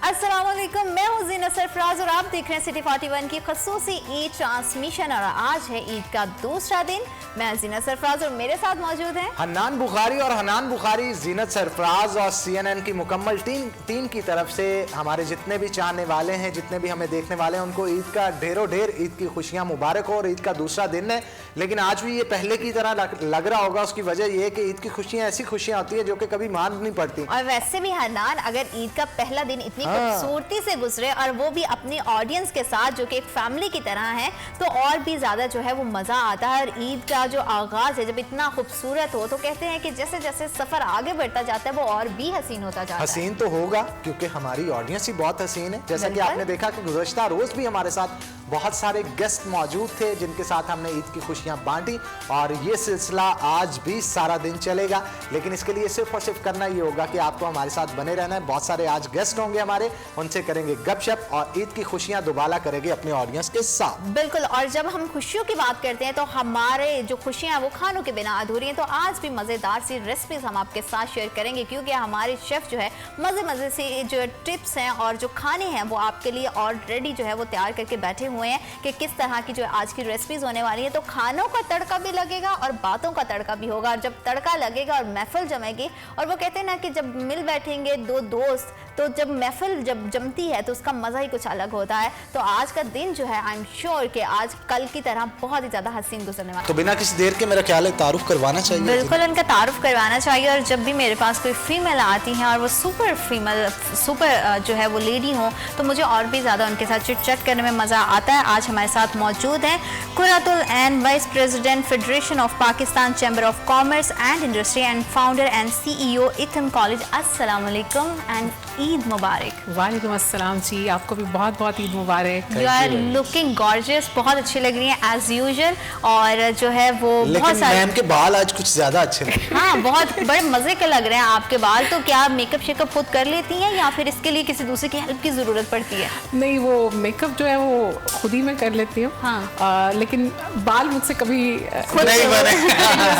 अस्सलामुअलैकुम, मैं हूँ ज़ीनत सरफराज और आप देख रहे हैं सिटी 41 की खसूसी ईद ट्रांसमिशन। और आज है ईद का दूसरा दिन। मैं ज़ीनत सरफराज और मेरे साथ मौजूद हैं हन्नान बुखारी। और हन्नान बुखारी, ज़ीनत सरफराज और CNN की मुकम्मल टीम की तरफ से हमारे जितने भी चाहने वाले हैं, जितने भी हमें देखने वाले हैं, उनको ईद का ढेरों ढेर ईद की खुशियाँ मुबारक हो। और ईद का दूसरा दिन है, लेकिन आज भी ये पहले की तरह लग रहा होगा। उसकी वजह ये है कि ईद की खुशियाँ ऐसी खुशियाँ होती है जो कि कभी मान नहीं पड़ती। और वैसे भी हन्नान, अगर ईद का पहला दिन इतनी खूबसूरती से गुजरे और वो भी अपनी ऑडियंस के साथ जो कि एक फैमिली की तरह है, तो और भी ज्यादा जो है वो मजा आता है। और ईद का जो आगाज है जब इतना खूबसूरत हो, तो कहते हैं कि जैसे जैसे सफर आगे बढ़ता जाता है वो और भी हसीन होता जाता है। हसीन तो होगा क्योंकि हमारी ऑडियंस ही बहुत हसीन है। जैसा कि आपने देखा कि गुज़श्ता रोज भी हमारे साथ बहुत सारे गेस्ट मौजूद थे जिनके साथ हमने ईद की खुशियां बांटी, और ये सिलसिला आज भी सारा दिन चलेगा। लेकिन इसके लिए सिर्फ और सिर्फ करना ये होगा कि आपको हमारे साथ बने रहना है। बहुत सारे आज गेस्ट होंगे हमारे, उनसे करेंगे गपशप और ईद की खुशियां दोबारा करेंगे अपने ऑडियंस के साथ। बिल्कुल। और जब हम खुशियों की बात करते हैं तो हमारे जो खुशियां हैं वो खानों के बिना अधूरी हैं। तो आज भी मजेदार सी रेसिपीज हम आपके साथ शेयर करेंगे, क्योंकि हमारे शेफ जो है मजे से जो टिप्स हैं और जो खाने हैं वो आपके लिए ऑलरेडी जो है वो तैयार करके बैठे हुए हैं कि किस तरह की जो आज की रेसिपीज होने वाली है। तो खानों का तड़का भी लगेगा और बातों का तड़का भी होगा। और जब तड़का लगेगा और महफिल जमेगी, और वो कहते हैं ना कि जब मिल बैठेंगे दो दोस्त, तो जब महफिल जब जमती है तो उसका मजा ही कुछ अलग होता है। तो आज का दिन जो है आई एम श्योर कि आज कल की तरह बहुत ही ज्यादा हसीन गुजरने वाला है। तो बिना किसी देर के मेरा ख्याल है तारुफ करवाना चाहिए। बिल्कुल, उनका तारुफ करवाना चाहिए। और जब भी मेरे पास कोई फीमेल आती हैं और वो सुपर जो है वो लेडी हो, तो मुझे और भी ज़्यादा उनके साथ चिट चैट करने में मज़ा आता है। आज हमारे साथ मौजूद हैं Quratul Ain, vice president federation of Pakistan chamber of commerce and industry and founder and CEO ITHM college. अस्सलाम वालेकुम एंड ईद मुबारक। वालेकुम अस्सलाम जी, आपको भी बहुत बहुत ईद मुबारक। यू आर लुकिंग गॉर्जियस, बहुत अच्छी लग रही हैं एज यूजुअल। और जो है वो बहुत सारे मैम के बाल आज कुछ ज्यादा अच्छे लग रहे हैं। हाँ, बहुत बड़े मजे के लग रहे हैं आपके बाल। तो क्या मेकअप शेकअप खुद कर लेती हैं या फिर इसके लिए किसी दूसरे की हेल्प की जरूरत पड़ती है? नहीं, वो मेकअप जो है वो खुद ही मैं कर लेती हूँ। हाँ। लेकिन बाल मुझसे कभी खुद नहीं बने।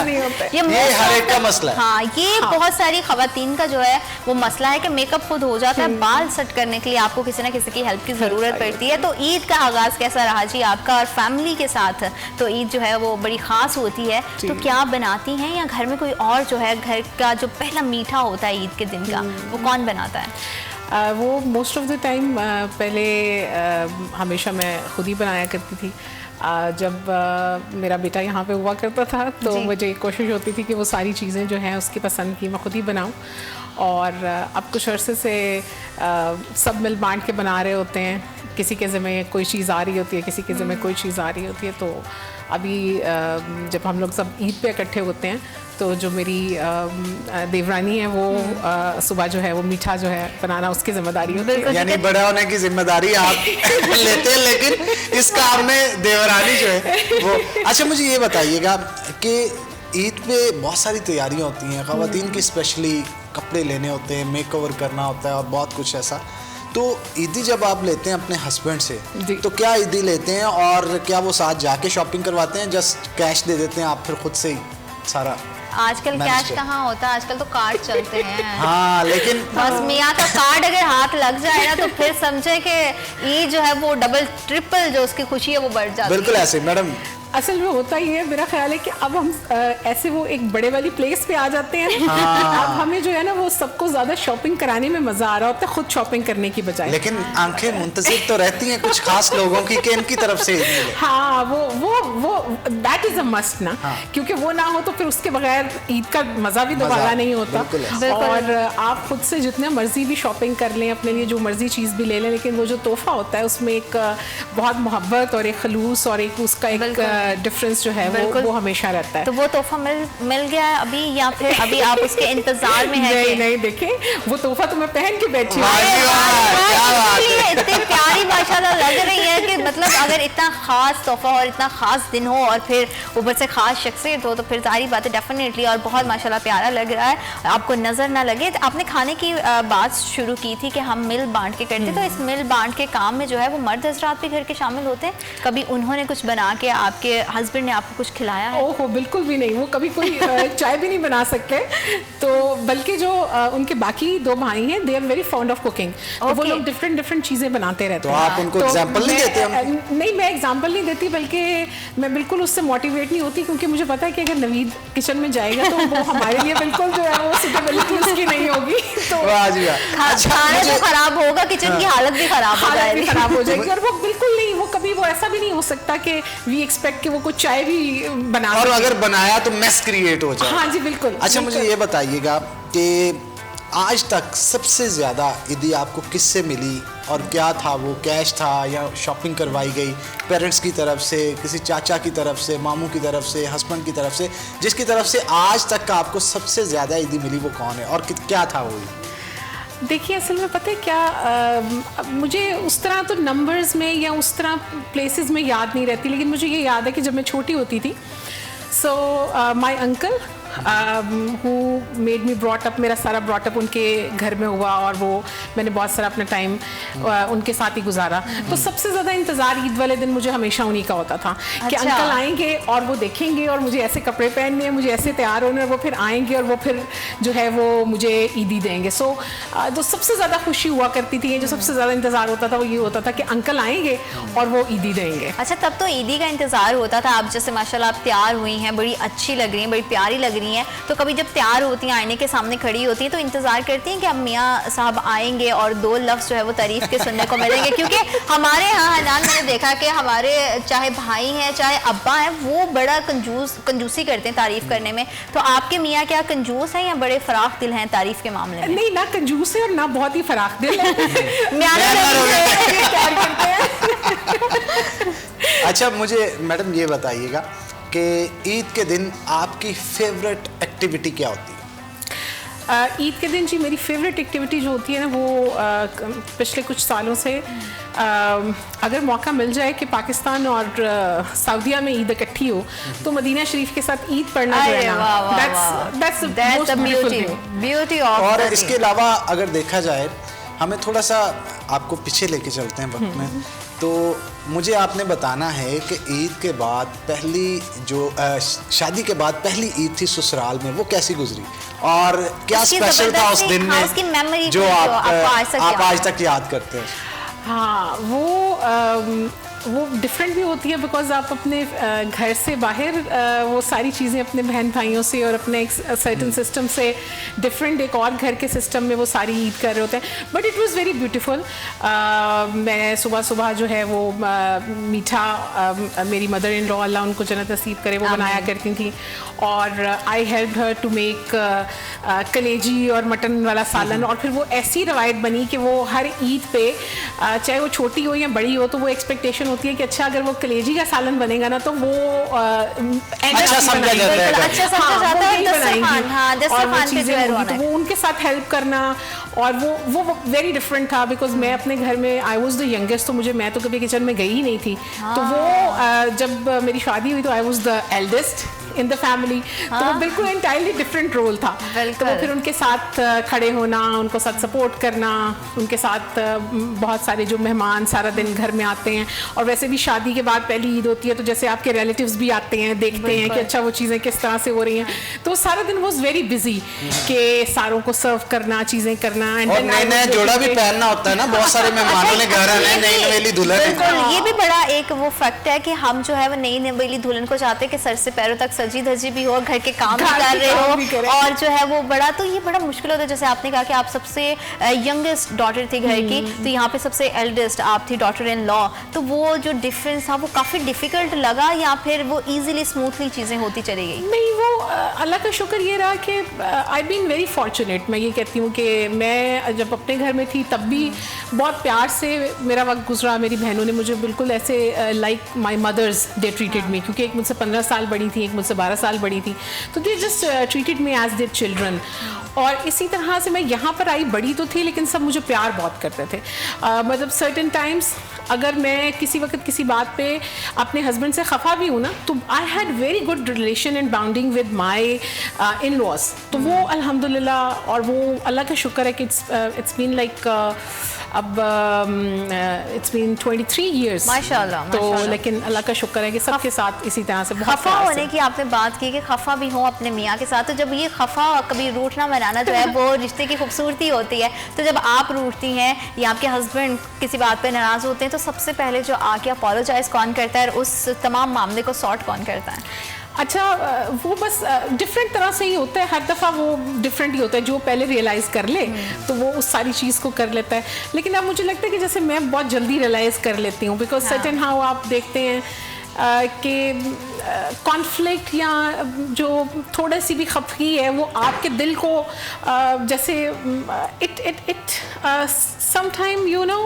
नहीं होता। ये हर एक का मसला है। हाँ, ये बहुत सारी खवातीन का जो है वो मसला है कि मेकअप खुद हो जाता है, बाल सेट करने के लिए आपको किसी ना किसी की हेल्प की जरूरत पड़ती है। तो ईद का आगाज कैसा रहा जी आपका और फैमिली के साथ? तो ईद जो है वो बड़ी खास होती है। तो क्या बनाती हैं या घर में कोई और जो है घर का जो पहला मीठा होता है ईद के दिन का, वो कौन बनाता है? वो मोस्ट ऑफ द टाइम पहले हमेशा मैं खुद ही बनाया करती थी। जब मेरा बेटा यहाँ पे हुआ करता था तो मुझे कोशिश होती थी कि वो सारी चीज़ें जो हैं उसकी पसंद की मैं खुद ही बनाऊँ। और अब कुछ अरसे से सब मिल बांट के बना रहे होते हैं। किसी के ज़िम्मे कोई चीज़ आ रही होती है, किसी के ज़िम्मे कोई चीज़ आ रही होती है। तो अभी जब हम लोग सब ईद पे इकट्ठे होते हैं तो जो मेरी देवरानी है वो सुबह जो है वो मीठा जो है बनाना उसकी जिम्मेदारी होती है। यानी बड़ा होने की जिम्मेदारी आप लेते हैं, लेकिन इस काम में देवरानी जो है वो। अच्छा, मुझे ये बताइएगा कि ईद पे बहुत सारी तैयारियां होती हैं, ख़वातीन की स्पेशली कपड़े लेने होते हैं, मेकओवर करना होता है और बहुत कुछ ऐसा। तो ईदी जब आप लेते हैं अपने हस्बैंड से, तो क्या ईदी लेते हैं और क्या वो साथ जाके शॉपिंग करवाते हैं, जस्ट कैश दे देते हैं आप फिर खुद से ही सारा? आजकल कैश कहाँ होता है, आजकल तो कार्ड चलते हैं। हाँ, लेकिन बस मियाँ का कार्ड अगर हाथ लग जाए ना तो फिर समझे कि ये जो है वो डबल ट्रिपल जो उसकी खुशी है वो बढ़ जाती है। बिल्कुल ऐसे मैडम, असल में होता ही है। मेरा ख्याल है कि अब हम ऐसे वो एक बड़े वाली प्लेस पे आ जाते हैं। अब हमें जो है ना वो सबको ज्यादा शॉपिंग कराने में मजा आ रहा होता है खुद शॉपिंग करने की बजाय। लेकिन आंखें मुंतज़िर तो रहती हैं कुछ खास लोगों की कि इनकी तरफ से हाँ, वो दैट इज अ मस्ट ना। क्योंकि वो ना हो तो फिर उसके बगैर ईद का मजा भी दोबारा नहीं होता। और आप खुद से जितना मर्जी भी शॉपिंग कर लें, अपने लिए जो मर्जी चीज भी ले लें, लेकिन वो जो तोहफा होता है उसमें एक बहुत मोहब्बत और एक खलूस और एक उसका एक डिफरेंस जो है वो हमेशा रहता है। तो वो तोहफा मिल गया है अभी या फिर अभी आप उसके इंतजार में हैं? नहीं, देखें वो तोहफा तो मैं पहन के बैठी हूँ। इतनी प्यारी माशाल्लाह लग रही है कि मतलब अगर इतना खास तोहफा और इतना खास दिन हो और फिर ऊपर से खास शख्सियत हो तो फिर सारी बातें डेफिनेटली और बहुत माशाल्लाह प्यारा लग रहा है। आपको नजर ना लगे। तो आपने खाने की बात शुरू की थी कि हम मिल बांट के करते, तो इस मिल बांट के काम में जो है वो मर्द हजरात भी घर के शामिल होते हैं? कभी उन्होंने कुछ बना के आपके आपके हस्बैंड ने आपको कुछ खिलाया है? ओहो बिल्कुल भी नहीं, वो कभी कोई चाय भी नहीं बना सकते। तो बल्कि जो उनके बाकी 2 भाई हैं, they are very fond of cooking, तो वो लोग डिफरेंट चीजें बनाते रहते हैं। तो आप उनको एग्जांपल नहीं देते? नहीं, मैं एग्जांपल नहीं देती, बल्कि मैं बिल्कुल उससे मोटिवेट नहीं होती, क्योंकि मुझे पता है कि अगर नवीद किचन में जाएगा तो वो हमारे लिए बिल्कुल जो है वो सूटेबिलिटी उसकी नहीं होगी। तो खाना तो खराब होगा, किचन की हालत भी खराब हो जाएगी। और वो बिल्कुल नहीं, वो कभी वो ऐसा भी नहीं हो सकता कि वी एक्सपेक्ट कि वो कुछ चाय भी बना, और अगर बनाया तो मेस क्रिएट हो जाए। हाँ जी बिल्कुल। अच्छा मुझे ये बताइएगा कि आज तक सबसे ज्यादा ईदी आपको किससे मिली और क्या था वो? कैश था या शॉपिंग करवाई गई पेरेंट्स की तरफ से, किसी चाचा की तरफ से, मामू की तरफ से, हस्बैंड की तरफ से? जिसकी तरफ से आज तक का आपको सबसे ज्यादा ईदी मिली वो कौन है और क्या था वो? देखिए असल में पता है क्या, मुझे उस तरह तो नंबर्स में या उस तरह प्लेसेस में याद नहीं रहती, लेकिन मुझे ये याद है कि जब मैं छोटी होती थी, so my uncle who made me brought up, मेरा सारा ब्रॉट अप उनके घर में हुआ और वो मैंने बहुत सारा अपना टाइम उनके साथ ही गुजारा। तो सबसे ज़्यादा इंतज़ार ईद वाले दिन मुझे हमेशा उन्हीं का होता था। कि अंकल आएंगे और वो देखेंगे और मुझे ऐसे कपड़े पहनने हैं, मुझे ऐसे तैयार होने, और वो फिर आएंगे और वो फिर जो है वो मुझे ईदी देंगे। सो जो सबसे ज़्यादा खुशी हुआ करती थी, जो सबसे ज़्यादा इंतज़ार होता था वो ये होता था कि अंकल आएंगे और वो ईदी देंगे। अच्छा, तब तो ईदी का इंतज़ार होता था। आप जैसे माशाल्लाह आप तैयार हुई हैं, बड़ी अच्छी लग रही हैं, बड़ी प्यारी लग रही हैं, तो कभी जब तैयार होती हैं, आईने के सामने खड़ी होती हैं, तो इंतजार करती हैं कि अब मियाँ साहब आएंगे और 2 लफ्ज़ जो है वो तारीफ के सुनने को मिलेंगे? क्योंकि हमारे यहाँ हनान मैंने देखा कि हमारे चाहे भाई हैं चाहे अब्बा हैं, वो बड़ा कंजूसी करते हैं तारीफ करने में। तो आपके मियाँ क्या कंजूस हैं या बड़े फराख दिल हैं तारीफ के मामले में? नहीं, ना कंजूस है और ना बहुत ही फराख दिल है। अच्छा मुझे मैडम ये बताइएगा कि ईद के दिन आपकी फेवरेट एक्टिविटी क्या होती है? ईद के दिन जी मेरी फेवरेट एक्टिविटी जो होती है ना, वो पिछले कुछ सालों से अगर मौका मिल जाए कि पाकिस्तान और सऊदीया में ईद इकट्ठी हो, तो मदीना शरीफ के साथ ईद पढ़ना जो है ना, that's the beauty of। और इसके अलावा अगर देखा जाए, हमें थोड़ा सा आपको पीछे लेके चलते हैं वक्त में, तो मुझे आपने बताना है कि ईद के बाद पहली जो शादी के बाद पहली ईद थी ससुराल में, वो कैसी गुजरी और क्या स्पेशल था उस दिन में जो आप आज तक याद करते हैं? हाँ, वो डिफरेंट भी होती है, बिकॉज आप अपने घर से बाहर वो सारी चीज़ें अपने बहन भाइयों से और अपने एक सर्टन सिस्टम से डिफरेंट एक और घर के सिस्टम में वो सारी ईद कर रहे होते हैं। But it was very beautiful. मैं सुबह सुबह जो है वो मीठा मेरी मदर इन लॉ, अल्लाह उनको जन्नत नसीब करे, वो बनाया करती थी, और I help her to make कलेजी और मटन वाला सालन। और फिर वो ऐसी रवायत बनी कि वो हर ईद पे चाहे वो छोटी हो या बड़ी हो, तो वो एक्सपेक्टेशन होती है कि अच्छा अगर वो कलेजी का सालन बनेगा ना तो वो अच्छा समझा जाता है, अच्छा समझा जाता है, और वो चीज़ें होंगी, तो वो उनके साथ हेल्प करना। और वो वेरी डिफरेंट था, बिकॉज मैं अपने घर में आई वॉज द यंगेस्ट, तो मैं तो कभी किचन में गई ही नहीं थी। तो वो जब मेरी शादी हुई तो I was the eldest in the family, तो वो बिल्कुल एंटायरली डिफरेंट रोल था। तो वो फिर उनके साथ खड़े होना, उनको साथ सपोर्ट करना, उनके साथ बहुत सारे जो मेहमान सारा दिन घर में आते हैं, और वैसे भी शादी के बाद पहली ईद होती है तो जैसे आपके रिलेटिव्स भी आते हैं, देखते हैं कि अच्छा वो चीज़ें किस तरह से हो रही हैं। तो सारा दिन वॉज वेरी बिजी कि सारों को सर्व करना, चीज़ें करना, और नया जोड़ा भी पहनना होता है ना, बहुत सारे मेहमानों ने घर आना है, नई नवेली दुल्हन। ये भी बड़ा एक वो फैक्ट है कि हम जो है वो नई नवेली दुल्हन को चाहते हैं कि सर से पैरों तक सजी धजी भी हो, घर के काम भी कर रहे हो, और जो है वो बड़ा, तो ये बड़ा मुश्किल होता है। जैसे आपने कहा कि आप सबसे यंगेस्ट डॉटर थी घर की, तो यहाँ पे सबसे एल्डेस्ट आप थी, डॉटर इन लॉ, तो वो जो डिफरेंस था वो काफ़ी डिफिकल्ट लगा या फिर वो इजीली स्मूथली चीज़ें होती चली गई? नहीं, वो अल्लाह का शुक्र ये रहा कि आई बीन वेरी फॉर्चुनेट। मैं ये कहती हूँ कि मैं जब अपने घर में थी तब भी बहुत प्यार से मेरा वक्त गुजरा। मेरी बहनों ने मुझे बिल्कुल ऐसे like my mothers they treated me, क्योंकि एक मुझसे 15 साल बड़ी थी, एक मुझसे 12 साल बड़ी थी, तो they just treated me as their children. और इसी तरह से मैं यहाँ पर आई, बड़ी तो थी लेकिन सब मुझे प्यार बहुत करते थे। मतलब सर्टेन टाइम्स अगर मैं किसी वक्त किसी बात पे अपने हस्बैंड से खफा भी हूँ ना, तो I had very good relation and bonding with my in laws. तो वो अल्हम्दुलिल्लाह, और वो अल्लाह का शुक्र है कि इट्स बीन लाइक अब इट्स बीन 23 इयर्स माशाल्लाह, तो माशाल्लाह। लेकिन अल्लाह का शुक्र है कि सबके साथ इसी तरह से बहुत खफा प्यार से। होने की आपने बात की कि खफा भी हो अपने मियाँ के साथ, तो जब ये खफा कभी रूठना मनाना जो है वो रिश्ते की खूबसूरती होती है, तो जब आप रूठती हैं या आपके हस्बैंड किसी बात पे नाराज़ होते हैं तो सबसे पहले जो आके अपोलोजाइज कौन करता है और उस तमाम मामले को सॉर्ट कौन करता है? अच्छा, वो बस डिफरेंट तरह से ही होता है, हर दफ़ा वो डिफरेंट ही होता है। जो पहले रियलाइज़ कर ले तो वो उस सारी चीज़ को कर लेता है, लेकिन अब मुझे लगता है कि जैसे मैं बहुत जल्दी रियलाइज़ कर लेती हूँ, बिकॉज सर्टेन हाउ आप देखते हैं कि कॉन्फ्लिक्ट या जो थोड़ी सी भी खफगी है वो आपके दिल को जैसे इट समटाइम यू नो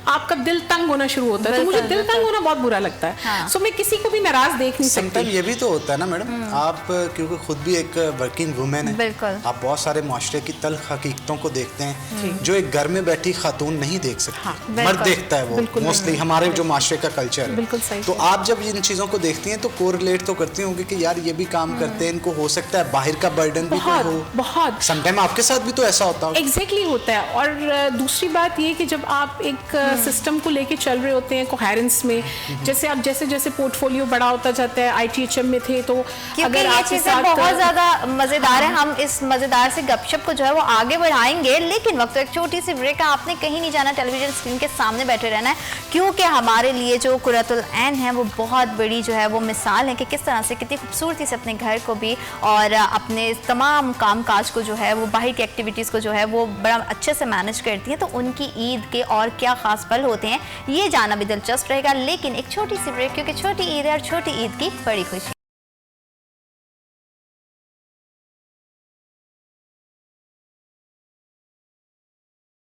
आपका दिल तंग होना शुरू होता है, तो मुझे दिल तंग होना बहुत बुरा लगता है। सो मैं किसी को भी नाराज देख नहीं सकती। ये भी तो होता है ना मैडम, आप क्योंकि खुद भी एक वर्किंग वुमेन है, आप बहुत सारे माशरे की तल्ख हकीकतों को देखते हैं जो एक घर में बैठी खातून नहीं देख सकती। मर्द देखता है वो मोस्टली, हमारे जो माशरे का कल्चर है। बिल्कुल सही। तो आप जब इन चीज़ों को देखती हैं तो कोरिलेट तो करती होंगी कि यार ये भी काम करते हैं, इनको हो सकता है बाहर का बर्डन भी तो हो। बहुत समटाइम आपके साथ भी तो ऐसा होता हो। एग्जैक्टली होता है। और दूसरी बात ये कि जब आप एक सिस्टम को लेके चल रहे होते हैं कोहेरेंस में, जैसे आप जैसे जैसे पोर्टफोलियो बड़ा होता जाता है, ITHM में थे तो अगर ये चीज़ें बहुत ज़्यादा मज़ेदार है, हम इस मज़ेदार से गपशप को जो है वो आगे बढ़ाएंगे, लेकिन वक्त एक छोटी सी ब्रेक है। आपने कहीं नहीं जाना, टेलीविजन स्क्रीन के सामने बैठे रहना है, क्योंकि हमारे लिए जो कुर्रतुल ऐन है वो बहुत बड़ी जो है वो मिसाल है कि किस तरह से कितनी खूबसूरती से अपने घर को भी और अपने तमाम काम काज को जो है वो बाहर की एक्टिविटीज़ को जो है वो बड़ा अच्छे से मैनेज करती हैं। तो उनकी ईद के और क्या ख़ास पल होते हैं ये जानना भी दिलचस्प रहेगा, लेकिन एक छोटी सी ब्रेक, क्योंकि छोटी ईद है और छोटी ईद की बड़ी खुशी।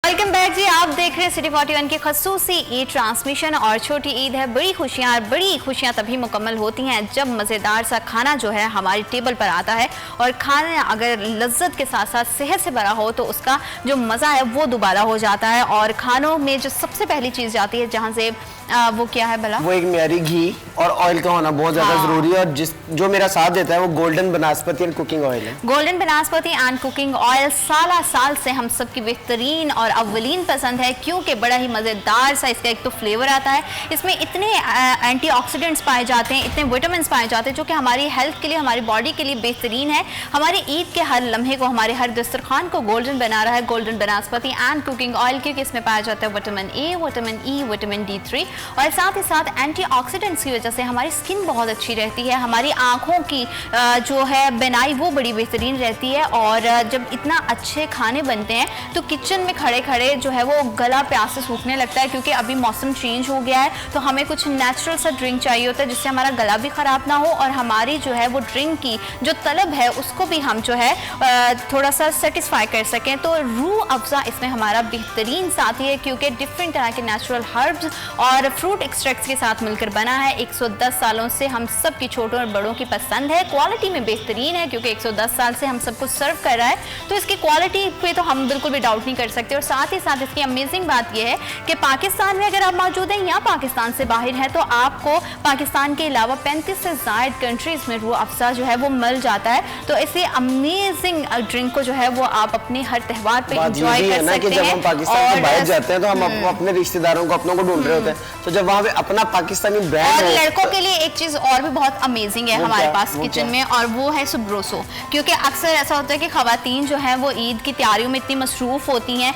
वेलकम बैक जी, आप देख रहे हैं सिटी 41 की खसूसी ईद ट्रांसमिशन। और छोटी ईद है, बड़ी खुशियां तभी मुकम्मल होती हैं जब मज़ेदार सा खाना जो है हमारी टेबल पर आता है, और खाना अगर लज्जत के साथ साथ सेहत से भरा हो तो उसका जो मज़ा है वो दोबारा हो जाता है। और खानों में जो सबसे पहली चीज़ जाती है जहाँ से वो क्या है भला, वो एक मियारी घी और ऑयल का होना बहुत ज़्यादा ज़रूरी है, और जो मेरा साथ देता है वो गोल्डन बनास्पति एंड कुकिंग ऑयल है। गोल्डन बनास्पति एंड कुकिंग ऑयल साल से हम सबकी बेहतरीन और अव्वलीन पसंद है, क्योंकि बड़ा ही मज़ेदार सा इसका एक तो फ्लेवर आता है, इसमें इतने एंटीऑक्सीडेंट्स पाए जाते हैं, इतने विटामिन पाए जाते हैं जो कि हमारी हेल्थ के लिए, हमारी बॉडी के लिए बेहतरीन है। हमारी ईद के हर लम्हे को, हमारे हर दस्तरखान को गोल्डन बना रहा है गोल्डन बनास्पति एंड कुकिंग ऑयल, क्योंकि इसमें पाया जाता है vitamin A, vitamin E, vitamin D3, और साथ ही साथ एंटीऑक्सीडेंट्स की वजह से हमारी स्किन बहुत अच्छी रहती है, हमारी आँखों की जो है बनाई वो बड़ी बेहतरीन रहती है। और जब इतना अच्छे खाने बनते हैं तो किचन में खड़े खड़े जो है वो गला प्यास से सूखने लगता है, क्योंकि अभी मौसम चेंज हो गया है तो हमें कुछ नेचुरल सा ड्रिंक चाहिए होता है जिससे हमारा गला भी ख़राब ना हो और हमारी जो है वो ड्रिंक की जो तलब है उसको भी हम जो है थोड़ा सा सेटिस्फाई कर सकें। तो रूह अफ़ज़ा इसमें हमारा बेहतरीन साथी है, क्योंकि डिफरेंट तरह के नेचुरल हर्ब्स और फ्रूट एक्सट्रैक्ट्स के साथ मिलकर बना है। 110 सालों से हम सब की छोटों और बड़ों की पसंद है, क्वालिटी में बेहतरीन है, क्योंकि 110 साल से हम सबको सर्व कर रहा है तो इसकी क्वालिटी पे तो हम बिल्कुल भी डाउट नहीं कर सकते। और साथ ही साथ इसकी अमेजिंग बात यह है कि पाकिस्तान में अगर आप मौजूद हैं या पाकिस्तान से बाहर हैं तो आपको पाकिस्तान के अलावा 35 से ज़ायद कंट्रीज़ में रूह अफ़ज़ा जो है वो मिल जाता है। तो इसे अमेजिंग ड्रिंक को जो है वो आप अपने हर त्यौहार पे एंजॉय कर सकते हैं। जब हम पाकिस्तान से बाहर जाते हैं तो हम अपने रिश्तेदारों को, अपनों को ढूंढ रहे होते हैं, तो जब वहाँ पे अपना पाकिस्तानी ब्रांड, और लड़कों के लिए एक चीज़ और भी बहुत अमेजिंग है हमारे पास किचन में, और वो है सुब्रोसो। क्योंकि अक्सर ऐसा होता है कि ख़वातीन जो है वो ईद की तैयारियों में इतनी मसरूफ़ होती हैं,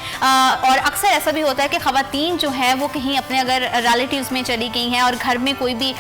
और अक्सर ऐसा भी होता है कि ख़वातीन जो है वो कहीं अपने अगर रिलेटिव्स में चली गई हैं और घर में कोई भी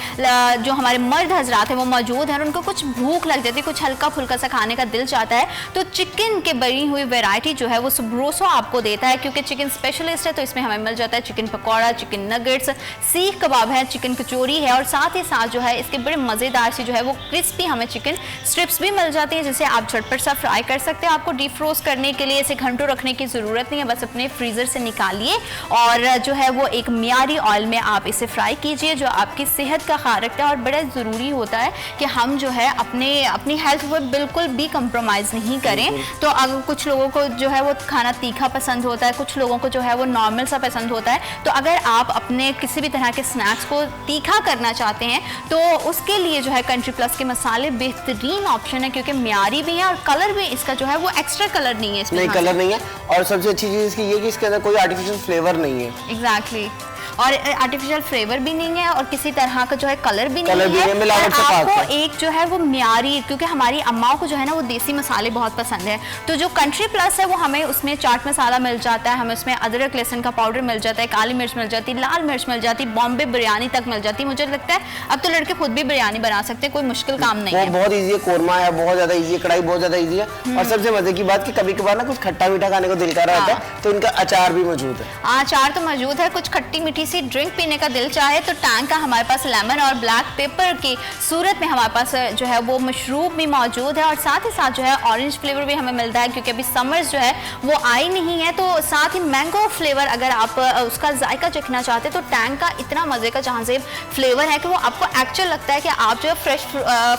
जो हमारे मर्द हजरात हैं वो मौजूद हैं और उनको कुछ भूख लग जाती है, कुछ हल्का फुल्का सा खाने का दिल चाहता है, तो चिकन के बनी हुई वैरायटी जो है वो सुब्रोसो आपको देता है। क्योंकि चिकन स्पेशलिस्ट है तो इसमें हमें मिल जाता है चिकन पकौड़ा, चिकन नगेट्स, सीख कबाब है, चिकन कचौरी है, और साथ ही साथ जो है इसके बड़े मज़ेदार सी जो है वो क्रिस्पी हमें चिकन स्ट्रिप्स भी मिल जाती हैं, जिसे आप झटपट सा फ्राई कर सकते हैं। आपको डीप फ्रोज करने के लिए इसे घंटों रखने की ज़रूरत नहीं है, बस अपने फ्रीज़र से निकालिए और जो है वो एक मियारी ऑयल में आप इसे फ्राई कीजिए, जो आपकी सेहत का ख्याल रखता है। और बड़ा ज़रूरी होता है कि हम जो है अपनी हेल्थ पर बिल्कुल भी कंप्रोमाइज़ नहीं करें। तो अगर कुछ लोगों को जो है वो खाना तीखा पसंद होता है, कुछ लोगों को जो है वो नॉर्मल सा पसंद होता है, तो अगर आप अपने किसी भी तरह के स्नैक्स को तीखा करना चाहते हैं तो उसके लिए जो है कंट्री प्लस के मसाले बेहतरीन ऑप्शन है, क्योंकि म्यारी भी है और कलर भी इसका जो है वो एक्स्ट्रा कलर नहीं है इसमें। नहीं, कलर नहीं है, और सबसे अच्छी चीज़ इसकी ये कि इसके अंदर कोई आर्टिफिशियल फ्लेवर नहीं है। एग्जैक्टली, और आर्टिफिशियल फ्लेवर भी नहीं है और किसी तरह का जो है कलर भी नहीं है, मिलावट से आपको एक जो है वो म्यारी, क्योंकि हमारी अम्माओं को जो है ना वो देसी मसाले बहुत पसंद है, तो जो कंट्री प्लस है वो हमें उसमें चाट मसाला मिल जाता है, हमें उसमें अदरक लहसुन का पाउडर मिल जाता है, काली मिर्च मिल जाती है, लाल मिर्च मिल जाती है, बॉम्बे बिरयानी तक मिल जाती है। मुझे लगता है अब तो लड़के खुद भी बिरयानी बना सकते हैं, कोई मुश्किल काम नहीं है। बहुत ईजी है, कोरमा है बहुत ज्यादा ईजी है, कढ़ाई बहुत ज्यादा ईजी है, और सबसे मजे की बात कि कभी कभार ना कुछ खट्टा मीठा खाने को दिल कर रहा होता है तो इनका अचार भी मौजूद है। अचार तो मौजूद है, कुछ खट्टी मीठी सी ड्रिंक पीने का दिल चाहे तो टैंग का हमारे पास लेमन और ब्लैक पेपर की सूरत में हमारे पास जो है वो मशरूब भी मौजूद है, और साथ ही साथ जो है ऑरेंज फ्लेवर भी हमें मिलता है, क्योंकि अभी समर्स जो है वो आई नहीं है, तो साथ ही मैंगो फ्लेवर अगर आप उसका जायका चखना चाहते हैं तो टैंग का इतना मजे का जहांजेब फ्लेवर है कि वो आपको एक्चुअल लगता है कि आप जो है फ्रेश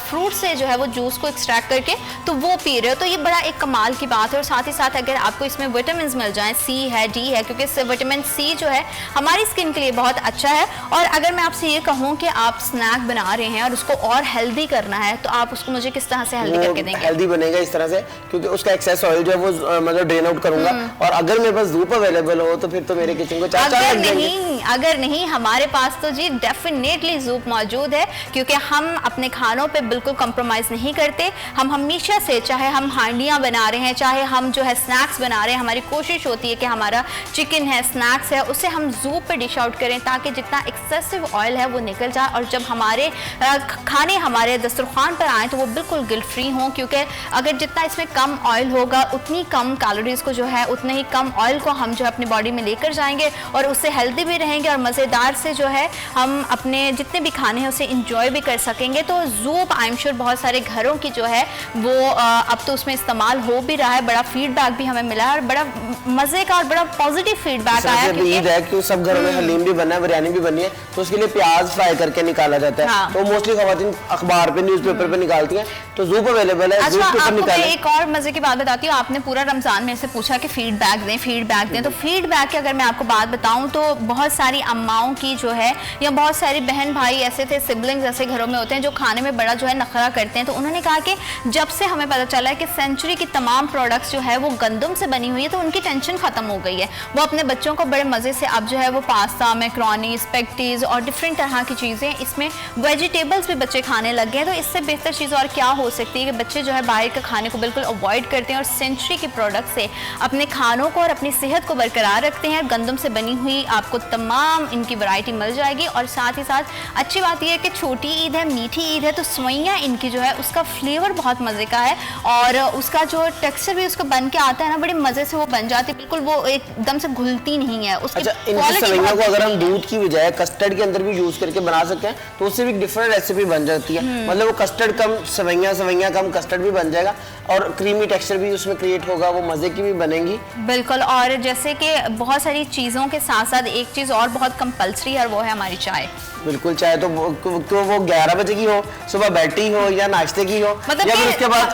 फ्रूट से जो है वो जूस को एक्सट्रैक्ट करके तो वो पी रहे हो, तो ये बड़ा एक कमाल की बात है। और साथ ही साथ अगर आपको इसमें विटामिन मिल जाए, सी है, डी है, क्योंकि इससे विटामिन सी जो है हमारी स्किन के लिए बहुत अच्छा है। और अगर मैं आपसे ये कहूँ कि आप स्नैक बना रहे हैं और उसको और हेल्दी करना है तो आप उसको मुझे किस तरह से हेल्दी करके देंगे? हेल्दी बनेगा इस तरह से, क्योंकि उसका एक्सेस ऑयल जो है वो मतलब ड्रेन आउट करूंगा, और अगर मेरे पास धूप अवेलेबल हो तो फिर तो मेरे किचन को चार चार लग जाएंगे। अगर नहीं हमारे पास तो जी डेफिनेटली धूप मौजूद है, क्योंकि हम अपने खानों पे बिल्कुल कंप्रोमाइज नहीं करते। हम हमेशा से, चाहे हम हांडियाँ बना रहे हैं, चाहे हम जो है स्नैक्स बना रहे हैं, हमारी कोशिश होती है कि हमारा चिकन है, स्नैक्स है, उसे हम धूप पे डिश आउट करें ताकि जितना एक्सेसिव ऑयल है वो निकल जाए, और जब हमारे खाने हमारे दस्तरखान पर आए तो वो बिल्कुल गिल्ट फ्री हों, क्योंकि अगर जितना इसमें कम ऑयल होगा उतनी कम कैलोरीज को जो है उतने ही कम ऑयल को हम जो है अपनी बॉडी में लेकर जाएंगे और उससे हेल्दी भी रहेंगे और मज़ेदार से जो है हम अपने जितने भी खाने हैं उसे इंजॉय भी कर सकेंगे। तो ज़ूप आई एम श्योर बहुत सारे घरों की जो है वो अब तो उसमें इस्तेमाल हो भी रहा है, बड़ा फीडबैक भी हमें मिला है और बड़ा मज़े का और बड़ा पॉजिटिव फीडबैक आया है। ईद है कि सब घरों में हलीम भी बना है, बिरयानी भी बनी है, तो उसके लिए प्याज फ्राई करके निकाला जाता है। हाँ। तो मोस्टली खवातीन अखबार पे, न्यूज़पेपर पे निकालती हैं, तो ज़ूप अवेलेबल है। अच्छा, आपको मैं एक और मजे की बात बताती हूँ। आपने पूरा रमजान में से पूछा कि फीडबैक दें, तो फीडबैक की अगर मैं आपको बात बताऊं तो बहुत सारी अम्माओं की जो है या बहुत सारी बहन भाई ऐसे थे, सिबलिंग्स ऐसे घरों में होते हैं जो खाने में बड़ा जो है नखरा करते हैं, तो उन्होंने कहा कि जब से हमें पता चला है कि सेंचुरी की तमाम प्रोडक्ट्स जो है वो गंदम से बनी हुई है तो उनकी टेंशन खत्म हो गई है। वो अपने बच्चों को बड़े मजे से अब जो है वो पास्ता, मैक्रोनी, स्पेगेटीज और डिफरेंट तरह की चीज़ें, इसमें वेजिटेबल्स भी बच्चे खाने लग गए हैं। तो इससे बेहतर चीज़ और क्या हो सकती है कि बच्चे जो है बाहर के खाने को बिल्कुल अवॉइड करते हैं और सेंचुरी के प्रोडक्ट से अपने खानों को और अपनी सेहत को बरकरार रखते हैं। गंदम से बनी हुई आपको तमाम इनकी वैरायटी मिल जाएगी। और साथ ही साथ अच्छी बात यह है कि छोटी ईद है, मीठी ईद है, तो सवैयाँ इनकी जो है उसका फ्लेवर बहुत मज़े का है और उसका जो टेक्सचर भी उसका बन के आता है ना, बड़े मज़े से वो बन जाती है, बिल्कुल वो एकदम से घुलती नहीं है। उसकी सवैयाँ को अगर हम दूध की बजाय कस्टर्ड के अंदर भी यूज करके बना सकते हैं तो उससे भी डिफरेंट रेसिपी बन जाती है। मतलब वो कस्टर्ड कम सवैयाँ कम कस्टर्ड भी बन जाएगा और क्रीमी टेक्सचर भी उसमें क्रिएट होगा, वो मजे की भी बनेगी बिल्कुल। और जैसे कि बहुत सारी चीज़ों के साथ साथ एक चीज़ और बहुत कंपल्सरी है और वो है हमारी चाय। बिल्कुल, चाहे तो वो 11 बजे की हो, सुबह बैठी हो या नाश्ते की हो, मतलब या फिर उसके बाद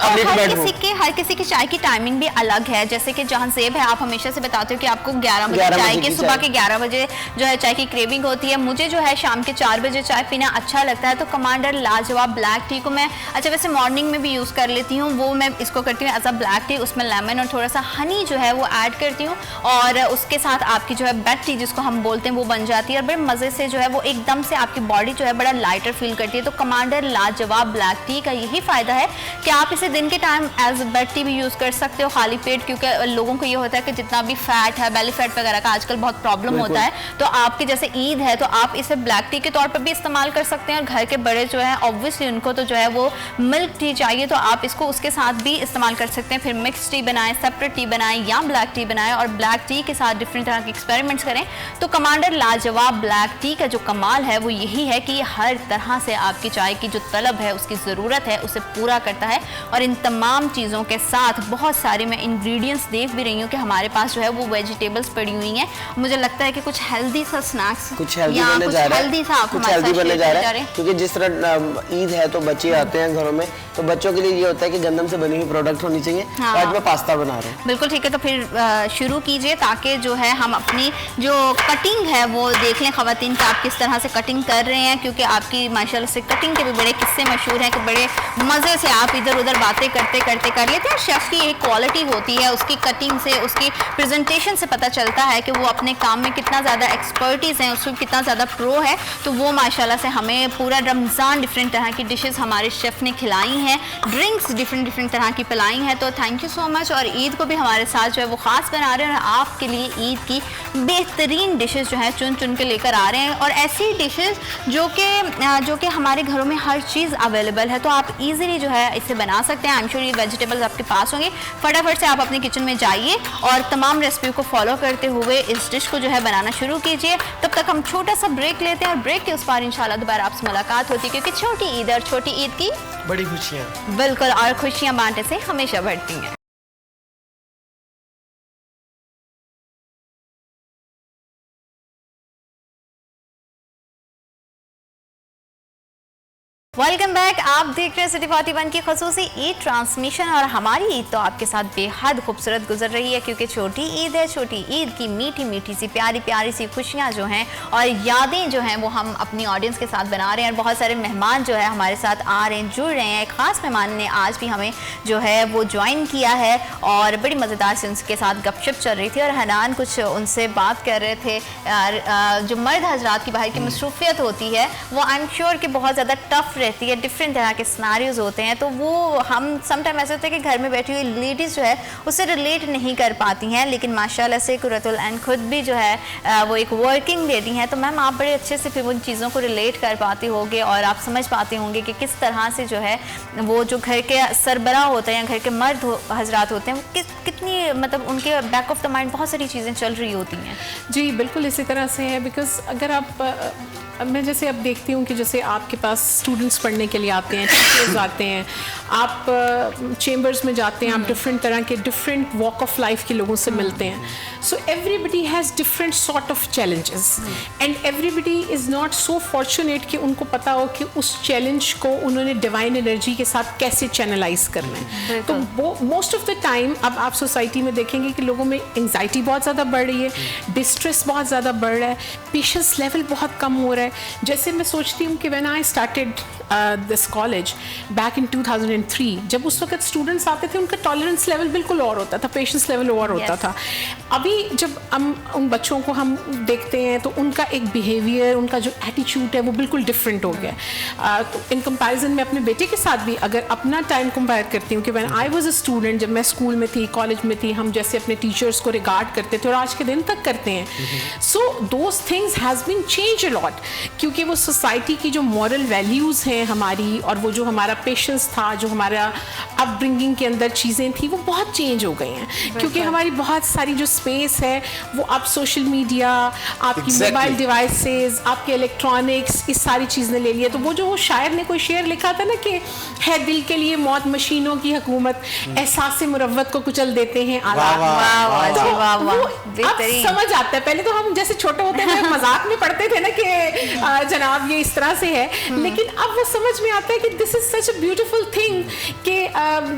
हर किसी की चाय की टाइमिंग भी अलग है। जैसे कि जहाँ ज़ेब है, आप हमेशा से बताते हो कि आपको 11 बजे चाय की, सुबह के 11 बजे जो है चाय की क्रेविंग होती है। मुझे जो है शाम के 4 बजे चाय पीना अच्छा लगता है, तो कमांडर लाजवाब ब्लैक टी को मैं अच्छा वैसे मॉर्निंग में भी यूज़ कर लेती हूँ, वो मैं इसको करती हूँ एज अ ब्लैक टी, उसमें लेमन और थोड़ा सा हनी जो है वो ऐड करती हूँ और उसके साथ आपकी जो है बेड टी जिसको हम बोलते हैं वो बन जाती है और बड़े मज़े से जो है वो एकदम से आपकी बॉडी जो है बड़ा लाइटर फील करती है। तो कमांडर लाजवाब ब्लैक टी का यही फ़ायदा है कि आप इसे दिन के टाइम एज बेड टी भी यूज़ कर सकते हो खाली पेट, क्योंकि लोगों को ये होता है कि जितना भी फैट है, बेली फैट वगैरह का आजकल बहुत प्रॉब्लम होता है, तो आपके जैसे ईद है तो आप इसे ब्लैक टी के तौर पर भी इस्तेमाल कर सकते हैं। और घर के बड़े जो है ऑब्वियसली उनको तो जो है वो मिल्क टी चाहिए, तो आप इसको उसके साथ भी इस्तेमाल कर सकते हैं। फिर मिक्स टी बनाएं, सेपरेट टी बनाएं या ब्लैक टी बनाएं और ब्लैक टी के साथ डिफरेंट तरह के एक्सपेरिमेंट्स करें। तो कमांडर लाजवाब ब्लैक टी का जो कमाल है वो यही है कि ये हर तरह से आपकी चाय की जो तलब है, उसकी ज़रूरत है, उसे पूरा करता है। और इन तमाम चीज़ों के साथ बहुत सारे मैं इंग्रेडिएंट्स देख भी रही हूँ कि हमारे पास जो है वो वेजिटेबल्स पड़ी हुई हैं। मुझे लगता है कि कुछ हेल्दी हेल्दी सा स्नैक्स, कुछ हेल्दी बनने जा रहा है, हेल्दी सा आप कुछ हमारे हेल्दी साथ बनने शेयर जा करने रहा है, क्योंकि जिस तरह ईद है तो बच्चे आते हैं घरों में, तो बच्चों के लिए ये होता है कि गंदम से बनी हुई प्रोडक्ट होनी चाहिए। हाँ। आज मैं पास्ता बना रहा हूँ। बिल्कुल ठीक है, तो फिर शुरू कीजिए ताकि जो है हम अपनी जो कटिंग है वो देख लें ख़वातीन कि आप किस तरह से कटिंग कर रहे हैं, क्योंकि आपकी माशाल्लाह से कटिंग के भी बड़े किस्से मशहूर हैं कि बड़े मज़े से आप इधर उधर बातें करते करते कर लेते हैं। शेफ़ की एक क्वालिटी होती है, उसकी कटिंग से, उसकी प्रेजेंटेशन से पता चलता है कि वो अपने काम में कितना ज़्यादा एक्सपर्टीज़ है, उसको कितना ज़्यादा प्रो है। तो वो माशाल्लाह से हमें पूरा रमज़ान डिफरेंट तरह की डिशेस हमारे शेफ़ ने खिलाई हैं, ड्रिंक्स डिफरेंट तरह की पिलाई हैं। तो थैंक यू सो मच। और ईद को भी हमारे साथ जो है वो ख़ास बना रहे हैं और आपके लिए ईद की बेहतरीन डिशेस जो है चुन चुन के लेकर आ रहे हैं, और ऐसी डिशेस जो कि हमारे घरों में हर चीज़ अवेलेबल है, तो आप इजीली जो है इसे बना सकते हैं। आई एम श्योर ये वेजिटेबल्स आपके पास होंगे। फटाफट से आप अपने किचन में जाइए और तमाम रेसिपी को फॉलो करते हुए इस डिश को जो है बनाना शुरू कीजिए। तब तक हम छोटा सा ब्रेक लेते हैं और ब्रेक के उस पार इंशाल्लाह दोबारा आपसे मुलाकात होती है, क्योंकि छोटी ईद और छोटी ईद की बड़ी खुशियाँ। बिल्कुल, और खुशियाँ बांटने से हमेशा बढ़ती हैं। Welcome back. आप देख रहे हैं सिटी 41 की खसूसी ईद ट्रांसमिशन, और हमारी ईद तो आपके साथ बेहद खूबसूरत गुजर रही है, क्योंकि छोटी ईद है। छोटी ईद की मीठी मीठी सी प्यारी प्यारी सी खुशियाँ जो हैं और यादें जो हैं वो हम अपनी ऑडियंस के साथ बना रहे हैं, और बहुत सारे मेहमान जो है हमारे साथ आ रहे हैं, जुड़ रहे हैं। एक ख़ास मेहमान ने आज भी हमें जो है वो ज्वाइन किया है और बड़ी मज़ेदार से उनके साथ गपशप चल रही थी, और हनान कुछ उनसे बात कर रहे थे। जो मर्द हजरात की बाहर की मसरूफियत होती है वो आई एम श्योर कि बहुत ज़्यादा टफ रहती है, डिफरेंट तरह के सिनारियोज होते हैं, तो वो हम समटाइम ऐसे होते हैं कि घर में बैठी हुई लेडीज़ जो है उससे रिलेट नहीं कर पाती हैं, लेकिन माशाल्लाह से कुरतुल ऐन खुद भी जो है वो एक वर्किंग लेडी हैं। तो मैम आप बड़े अच्छे से फिर उन चीज़ों को रिलेट कर पाते होंगे और आप समझ पाते होंगे कि किस तरह से जो है वो जो घर के सरबराह होते हैं, घर के मर्द हजरात होते हैं, वो कितनी मतलब उनके बैक ऑफ द माइंड बहुत सारी चीज़ें चल रही होती हैं। जी बिल्कुल इसी तरह से है, बिकॉज अगर आप मैं जैसे अब देखती हूँ कि जैसे आपके पास स्टूडेंट्स पढ़ने के लिए आते हैं, टीचर्स आते हैं, आप चेम्बर्स में जाते हैं, आप डिफरेंट तरह के डिफरेंट वॉक ऑफ लाइफ के लोगों से मिलते हैं। So everybody has different sort of challenges and everybody is not so fortunate कि उनको पता हो कि उस चैलेंज को उन्होंने डिवाइन एनर्जी के साथ कैसे चैनलाइज करना है। तो मोस्ट ऑफ द टाइम अब आप सोसाइटी में देखेंगे कि लोगों में एंग्जाइटी बहुत ज़्यादा बढ़ रही है, डिस्ट्रेस बहुत ज़्यादा बढ़ रहा है, पेशेंस लेवल बहुत कम हो रहा है। जैसे मैं सोचती हूँ कि when I started this college back in 2003, जब उस वक्त स्टूडेंट्स आते थे उनका टॉलरेंस लेवल बिल्कुल और होता था, पेशेंस लेवल और होता था। अभी जब हम उन बच्चों को हम देखते हैं तो उनका एक बिहेवियर, उनका जो एटीट्यूड है वो बिल्कुल डिफरेंट हो गया। तो इन कंपैरिजन में अपने बेटे के साथ भी अगर अपना टाइम कंपेयर करती हूँ कि when I was a student, जब मैं स्कूल में थी, कॉलेज में थी, हम जैसे अपने टीचर्स को रिगार्ड करते थे और आज के दिन तक करते हैं, so those things has been change a lot, क्योंकि वो सोसाइटी की जो मॉरल वैल्यूज़ हैं हमारी और वो जो हमारा पेशेंस था, जो हमारा अपब्रिंगिंग के अंदर चीज़ें थी, वो बहुत चेंज हो गई हैं। क्योंकि हमारी बहुत सारी जो स्पेस है वो आप सोशल मीडिया, आपकी मोबाइल डिवाइसेस, आपके इलेक्ट्रॉनिक्स, इस सारी चीज़ें ले लिए। तो वो जो वो शायर ने कोई शेर लिखा था ना कि है दिल के लिए मौत मशीनों की हुकूमत, एहसास मुरव्वत को कुचल देते हैं आलात। अब समझ आता है, पहले तो हम जैसे छोटे होते थे मजाक में पढ़ते थे ना कि जनाब ये इस तरह से है, लेकिन अब वो समझ में आता है कि this is such a beautiful thing कि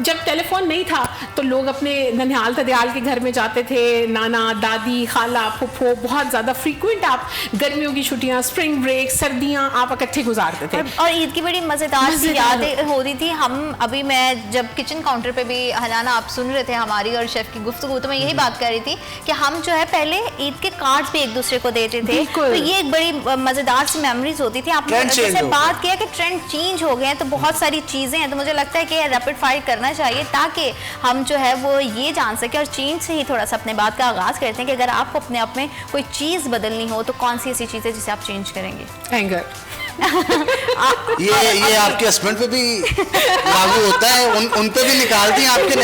जब टेलीफोन नहीं था तो लोग अपने ननिहाल तदियाल के घर में जाते थे, नाना दादी खाला फुफ्फो, बहुत ज़्यादा फ्रीक्वेंट आप गर्मियों की छुट्टियाँ, स्प्रिंग ब्रेक, सर्दियाँ आप इकट्ठे गुजारते थे और ईद की बड़ी मज़ेदार सी यादें हो रही थी। हम अभी मैं जब किचन काउंटर पे भी हनाना आप सुन रहे थे हमारी और शेफ की गुफ्तगू, तो मैं यही बात कर रही थी कि हम जो है पहले ईद के कार्ड्स भी एक दूसरे को देते थे, तो ये एक बड़ी मज़ेदार सी मेमोरीज होती थी। आपने जैसे बात किया कि ट्रेंड चेंज हो गए हैं, तो बहुत सारी चीज़ें हैं, तो मुझे लगता है कि रैपिड फायर करना चाहिए ताकि हम जो है वो ये जान सके। और चेंज से ही थोड़ा सा अपने बात का आगाज़ करते हैं कि अगर आपको अपने आप में कोई चीज़ बदलनी हो तो कौन सी ऐसी चीज़ है जिसे आप चेंज करेंगे? एंगर। ये आपके हस्बैंड पे भी लागू होता है, उन पे भी निकालती हैं आपके?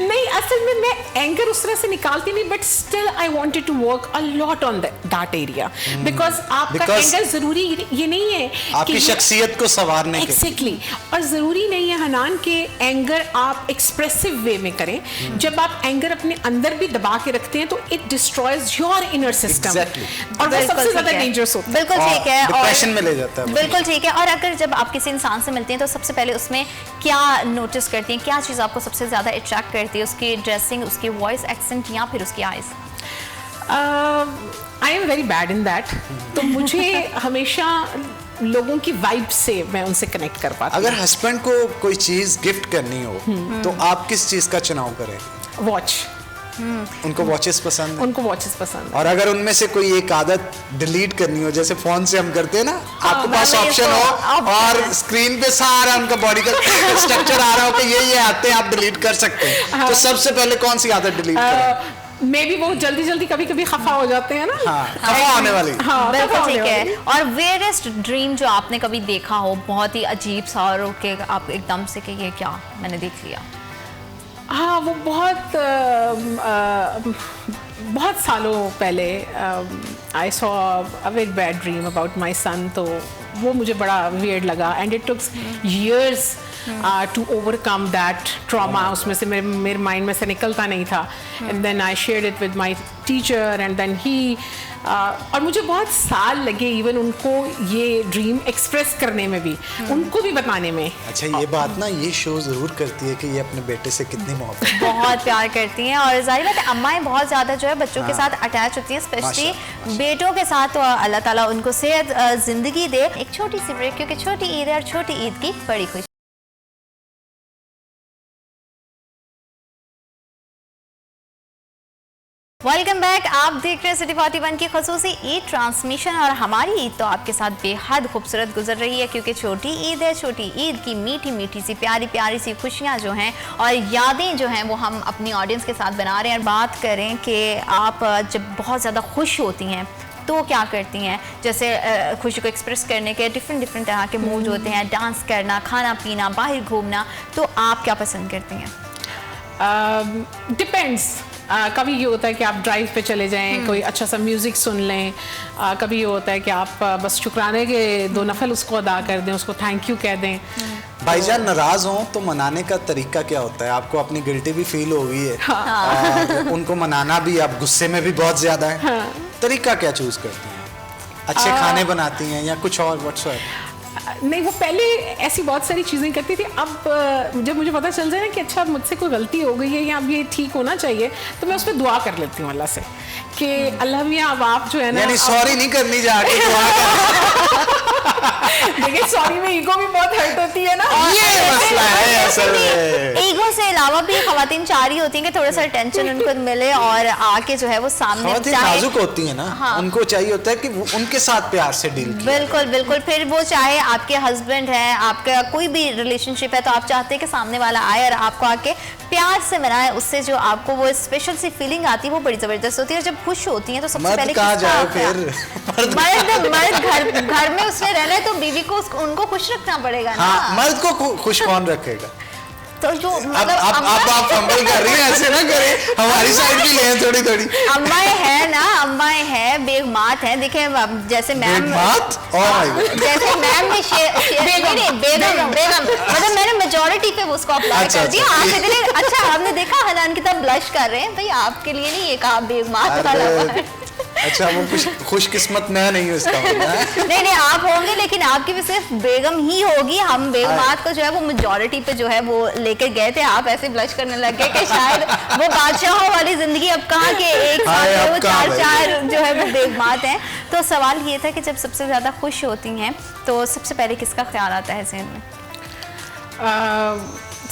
नहीं असल में मैं एंगर उस तरह से निकालती नहीं, but still I wanted to work a lot on that area, because आपका एंगर जरूरी ये नहीं है आपकी शख्सियत को संवारने के एग्जैक्टली, और जरूरी नहीं है हनान के एंगर आप एक्सप्रेसिव वे में करें। जब आप एंगर अपने अंदर भी दबा के रखते हैं तो it destroys your inner system, और वो सबसे ज्यादा डेंजरस होता है। बिल्कुल ठीक है, डिप्रेशन में ले जाता है। बिल्कुल ठीक है। और अगर जब आप किसी इंसान से मिलते हैं तो सबसे पहले उसमें क्या नोटिस करती हैं, क्या चीज़ आपको सबसे ज़्यादा अट्रैक्ट करती है? उसकी ड्रेसिंग, उसकी वॉइस एक्सेंट, या फिर उसकी eyes? I am very bad in that, तो मुझे हमेशा लोगों की वाइब से मैं उनसे कनेक्ट कर पाती हूँ। अगर हस्बैंड को कोई चीज गिफ्ट करनी हो तो आप किस चीज का चुनाव करें? वॉच। उनको वॉचेस पसंद है? उनको वॉचेस पसंद है। और अगर उनमें से कोई एक आदत डिलीट करनी हो, जैसे फोन से हम करते हैं ना, आपके पास मैं ऑप्शन हो और स्क्रीन पे सारा उनका बॉडी का स्ट्रक्चर आ रहा हो कि ये आते हैं, आप डिलीट कर सकते हैं, तो सबसे पहले कौन सी आदत डिलीट करें? मे बी वो जल्दी कभी खफा हो जाते हैं ना। हाँ, खफा होने वाली। हाँ, बिल्कुल ठीक है। और वेरेस्ट ड्रीम जो आपने कभी देखा हो, बहुत ही अजीब सा, और ओके आप एकदम से कि ये क्या मैंने देख लिया? हाँ, वो बहुत सालों पहले I saw a very bad dream about my son, तो वो मुझे बड़ा वियर्ड लगा, and it took years to overcome that trauma. उसमें से मेरे माइंड में से निकलता नहीं था, and then I shared it with my teacher, and then he और मुझे बहुत साल लगे इवन उनको ये ड्रीम एक्सप्रेस करने में भी, उनको भी बताने में। अच्छा, ये बात ना ये शो जरूर करती है कि ये अपने बेटे से कितनी मोहब्बत बहुत प्यार करती हैं, और जाहिर बात है अम्माएं बहुत ज़्यादा जो है बच्चों के साथ अटैच होती हैं, स्पेशली बेटों के साथ। तो अल्लाह ताला उनको सेहत ज़िंदगी दे। एक छोटी सी ब्रेक, क्योंकि छोटी ईद है और छोटी ईद की बड़ी खुशी। Welcome back. आप देख रहे हैं सिटी 41 की खसूसी ईद ट्रांसमिशन, और हमारी ईद तो आपके साथ बेहद खूबसूरत गुजर रही है, क्योंकि छोटी ईद है। छोटी ईद की मीठी मीठी सी प्यारी प्यारी सी खुशियाँ जो हैं और यादें जो हैं वो हम अपनी ऑडियंस के साथ बना रहे हैं। और बात करें कि आप जब बहुत ज़्यादा खुश होती हैं तो क्या करती हैं? जैसे खुशी को एक्सप्रेस करने के डिफरेंट तरह के मूड होते हैं, डांस करना, खाना पीना, बाहर घूमना, तो आप क्या पसंद करती हैं? डिपेंड्स। कभी ये होता है कि आप ड्राइव पे चले जाएं, कोई अच्छा सा म्यूज़िक सुन लें। कभी ये होता है कि आप बस शुक्राने के 2 नफल उसको अदा कर दें, उसको थैंक यू कह दें। भाईजान नाराज हो तो मनाने का तरीका क्या होता है? आपको अपनी गिल्टी भी फील हो गई है, और उनको मनाना भी, आप गुस्से में भी बहुत ज्यादा है, तरीका क्या चूज करती हैं? अच्छे खाने बनाती हैं या कुछ और? व्हाट्सएप नहीं, वो पहले ऐसी बहुत सारी चीज़ें करती थी। अब जब मुझे पता चल जाए ना कि अच्छा मुझसे कोई गलती हो गई है या अब ये ठीक होना चाहिए, तो मैं उस पर दुआ कर लेती हूँ अल्लाह से कि अल्लाह मियाँ अब आप जो है ना, यानी सॉरी नहीं करनी जाके दुआ देखिए सॉरी में ईगो भी बहुत हर्ट होती है ना, ये मसला है असल में। ईगो से अलावा भी खवातीन चाह रही होती हैं कि थोड़ा सा टेंशन उनको मिले और आके जो है वो सामने खवातीन नाजुक होती है ना। हाँ। उनको चाहिए होता है कि वो उनके साथ प्यार से डील किया। बिल्कुल बिल्कुल। फिर वो चाहे आपके हस्बैंड है, आपका कोई भी रिलेशनशिप है, तो आप चाहते हैं कि सामने वाला आए और आपको आके प्यार से मनाए, उससे जो आपको वो स्पेशल सी फीलिंग आती है वो बड़ी जबरदस्त होती है। और जब खुश होती हैं तो सबसे पहले कहाँ जाए फिर? मर्द घर में उसने रहना है तो बीवी को उनको खुश रखना पड़ेगा ना। हाँ, मर्द को खुश कौन रखेगा? तो जो अब आप फंबल कर रही हैं, ऐसे ना करें, हमारी साइड भी लें थोड़ी थोड़ी। अम्माएं हैं ना, अम्माएं हैं, बेगमात हैं। देखिए जैसे मैम, जैसे मैम ने बेगम मतलब मैंने मेजॉरिटी पे उसको अप्लाई कर दिया। आप इतने अच्छा आपने देखा हनान की तरह ब्लश कर रहे हैं, भाई आपके लिए नहीं ये कहा बेगमात वाला। अच्छा, वो खुशकिस्मत मैं नहीं हूँ इसका मतलब। नहीं आप होंगे, लेकिन आपकी भी सिर्फ बेगम ही होगी। हम बेगमात को जो है वो मेजॉरिटी पे जो है वो लेकर गए थे। आप ऐसे ब्लश करने लग गए कि शायद वो बादशाहों वाली जिंदगी अब कहाँ के एक साथ वो चार जो है वो बेगमात हैं। तो सवाल ये था कि जब सबसे ज्यादा खुश होती हैं तो सबसे पहले किसका ख्याल आता है ज़हन में?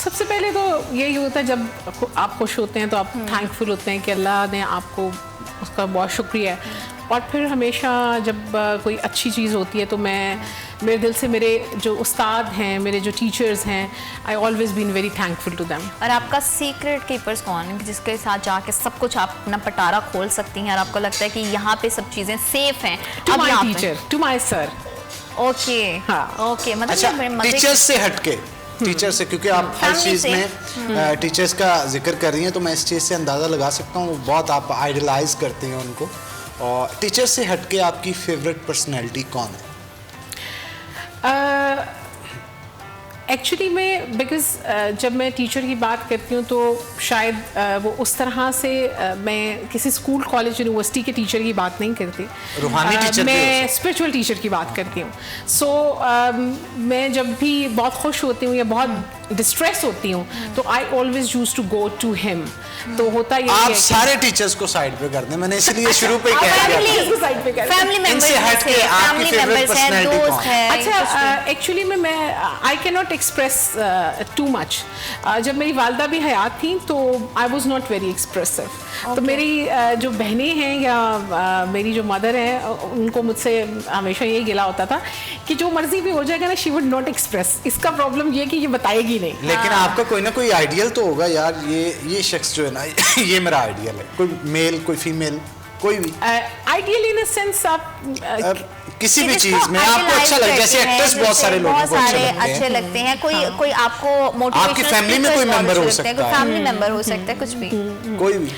सबसे पहले तो यही होता है जब आप खुश होते हैं तो आप थैंकफुल होते हैं कि अल्लाह ने आपको, उसका बहुत शुक्रिया है। और फिर हमेशा जब कोई अच्छी चीज़ होती है तो मैं मेरे दिल से मेरे जो उस्ताद हैं, मेरे जो टीचर्स हैं, I always been very thankful to them. और आपका सीक्रेट कीपर्स कौन है जिसके साथ जाके सब कुछ आप अपना पटारा खोल सकती हैं और आपको लगता है कि यहाँ पे सब चीज़ें सेफ हैं? To my teacher, to my sir. Okay हाँ ओके। मतलब अच्छा, टीचर्स से हटके टीचर से, क्योंकि आप हर Family चीज़ से। में टीचर्स का जिक्र कर रही हैं, तो मैं इस चीज़ से अंदाज़ा लगा सकता हूँ बहुत आप आइडलाइज करती हैं उनको। और टीचर से हटके आपकी फेवरेट पर्सनैलिटी कौन है? एक्चुअली मैं बिकॉज जब मैं टीचर की बात करती हूँ तो शायद वो उस तरह से मैं किसी स्कूल कॉलेज यूनिवर्सिटी के टीचर की बात नहीं करती। रूहानी टीचर भी हो मैं स्पिरिचुअल टीचर की बात करती हूँ। सो मैं जब भी बहुत खुश होती हूँ या बहुत डिस्ट्रेस होती हूँ तो I always use to go to him. तो होता ये आप है सारे टीचर्स को साइड पे कर दें, मैंने इसलिए शुरू पे कह दिया। फैमिली इनसे हटके आपकी फेवरेट पर्सनैलिटी कौन है? अच्छा, एक्चुअली में मैं I can not express too much. जब मेरी वालदा भी हयात थी तो I was not very expressive. तो मेरी जो बहनें हैं या मेरी जो मदर है उनको मुझसे हमेशा यही गिला होता था कि जो मर्जी भी हो जाएगा ना, शी वुड नॉट एक्सप्रेस। इसका प्रॉब्लम ये कि ये बताएगी नहीं। लेकिन आपका कोई ना कोई आइडियल तो होगा यार, ये शख्स जो है ना ये मेरा आइडियल है, कोई मेल कोई फीमेल कोई भी आइडियल इन अ सेंस आप किसी भी चीज में आपको अच्छा लगे, जैसे एक्टर्स बहुत सारे लोगों को अच्छे लगते हैं। कोई आपको मोटिवेशनल, आपकी फैमिली में कोई मेंबर हो सकता है, फैमिली मेंबर हो सकता है, कुछ भी कोई भी।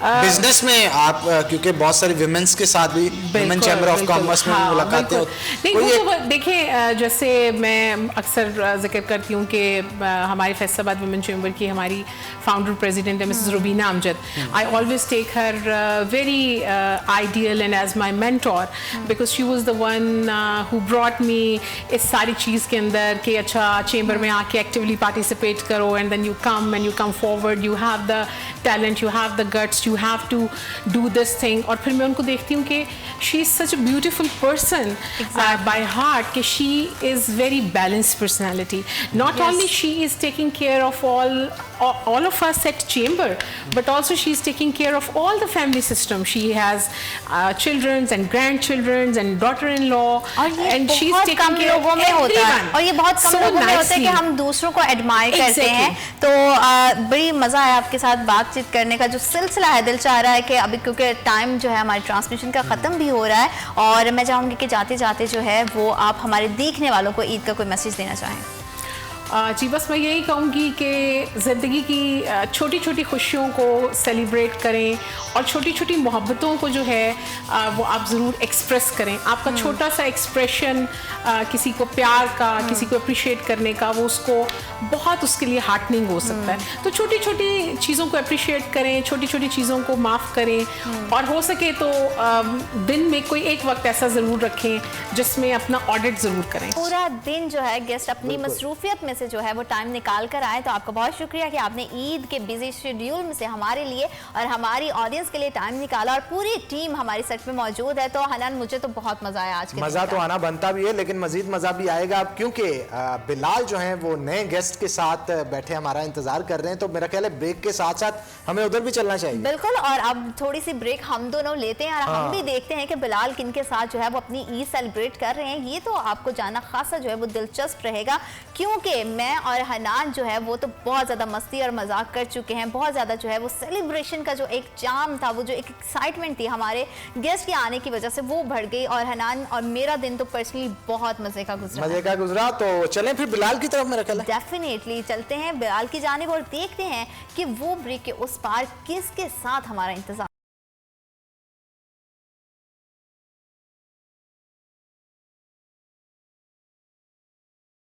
बिजनेस में आप क्योंकि बहुत सारे विमेंस के साथ भी वुमेन चैम्बर ऑफ कॉमर्स में मुलाकातें होती हैं। देखिए, जैसे मैं अक्सर जिक्र करती हूँ कि हमारी फैसलाबाद वुमेन चैम्बर की हमारी फाउंडर प्रेसिडेंट है Mrs Rubina Amjad. I always take her very ideal and as my mentor because she was the one who brought me इस सारी चीज़ के अंदर कि अच्छा चैम्बर में आके एक्टिवली पार्टिसिपेट करो and then you come forward, you have the talent, you have the guts, you have to do this thing। और फिर मैं उनको देखती हूँ कि she is such a beautiful person by heart कि she is very balanced personality। Not only she is taking care of all of us at chamber but also she is taking care of all the family system। She has children and grandchildren and daughter-in-law and she is taking care of everyone। और ये बहुत कम लोगों में होता है कि हम दूसरों को एडमायर करते हैं। तो बड़ी मज़ा आया आपके साथ बातचीत करने का। जो सिलसिला है, दिल चाह रहा है कि अभी क्योंकि टाइम जो है हमारे ट्रांसमिशन का ख़त्म भी हो रहा है और मैं चाहूँगी कि जाते जाते जो है वो आप हमारे देखने वालों को ईद का कोई मैसेज देना चाहें। जी बस मैं यही कहूँगी कि ज़िंदगी की छोटी छोटी खुशियों को सेलिब्रेट करें और छोटी छोटी मोहब्बतों को जो है वो आप ज़रूर एक्सप्रेस करें। आपका छोटा सा एक्सप्रेशन किसी को प्यार का, किसी को अप्रिशिएट करने का, वो उसको बहुत उसके लिए हार्टनिंग हो सकता है। तो छोटी छोटी चीज़ों को अप्रिशिएट करें, छोटी छोटी चीज़ों को माफ़ करें और हो सके तो दिन में कोई एक वक्त ऐसा ज़रूर रखें जिसमें अपना ऑडिट ज़रूर करें। पूरा दिन जो है गेस्ट अपनी मसरूफियत में से जो है वो टाइम निकाल कर आए, तो आपका बहुत शुक्रिया कि आपने ईद के बिजी शेड्यूल में से हमारे लिए और हमारी ऑडियंस के लिए टाइम निकाला। और पूरी टीम हमारी सेट में मौजूद है। तो हनान, मुझे तो बहुत मजा आया आज के। मजा तो आना बनता भी है लेकिन मजीद मजा भी आएगा क्योंकि बिलाल जो है वो नए गेस्ट के साथ बैठे हमारा इंतजार कर रहे हैं। तो मेरा ख्याल है ब्रेक के साथ साथ हमें उधर भी चलना चाहिए। बिल्कुल, और अब थोड़ी सी ब्रेक हम दोनों लेते हैं और हम भी देखते हैं कि बिलाल किन के साथ जो है वो अपनी ईद सेलिब्रेट कर रहे हैं। ये तो आपको जानना खासा जो है वो दिलचस्प रहेगा क्योंकि मैं और हनान जो है वो तो बहुत ज़्यादा मस्ती और मजाक कर चुके हैं। बहुत ज़्यादा जो है वो सेलिब्रेशन का जो एक चाम था, वो जो एक एक्साइटमेंट थी हमारे गेस्ट के आने की वजह से, वो बढ़ गई। और हनान और मेरा दिन तो पर्सनली बहुत मजे का गुजरा। तो चलें फिर बिलाल की तरफ। मेरा ख्याल है डेफिनेटली चलते हैं बिलाल की जानिब और देखते हैं कि वो ब्रेक के उस पार किसके साथ हमारा इंतजार।